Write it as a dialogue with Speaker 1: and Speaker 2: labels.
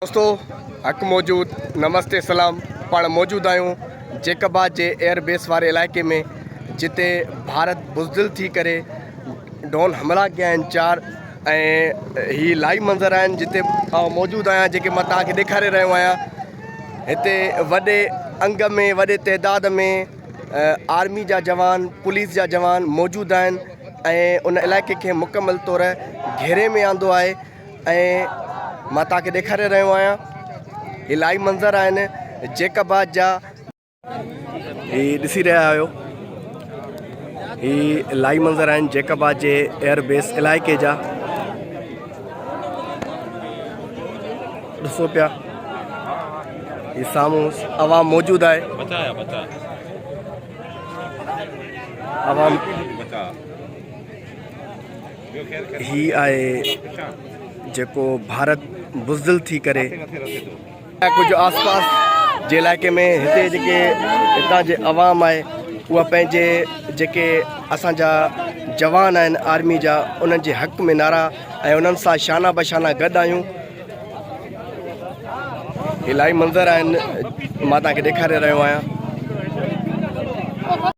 Speaker 1: दोस्तों हक़ मौजूद नमस्ते सलाम पाण मौजूद आहियूं जैकबाद जे एयरबेस वारे इलाइक़े में जिते भारत बुज़दिल थी करे ड्रोन हमला कया आहिनि 4 ऐं ही लाइव मंज़र आहिनि जिते मौजूद आहियां जेके मां तव्हांखे ॾेखारे रहियो आहियां। हिते वॾे अंग में वॾे तइदाद में आर्मी जा जवान पुलिस जा जवान मौजूद आहिनि ऐं उन इलाइक़े खे मुकमल तौर घेरे में आंदो आहे ऐं मां तव्हांखे ॾेखारे रहियो आहियां। ही लाइव मंज़र आहिनि जैकबाद जा। ही ॾिसी रहिया आहियो ही लाइव मंज़र आहिनि जैकबाद जे एयरबेस इलाइक़े जा। ॾिसो पिया ही साम्हूं आवाम मौजूद आहे। आवाम ही आहे जेको भारत बुज़दिल थी करे कुछ आसपास जे इलाइक़े में हिते जेके हितां जे अवाम आहे उहा पंहिंजे जेके असांजा जवान आहिनि आर्मी जा उन्हनि जे हक़ में नारा ऐं उन्हनि सां शाना बशाना गॾु आहियूं। ही लाइव मंज़र आहिनि मां तव्हांखे ॾेखारे रहियो आहियां।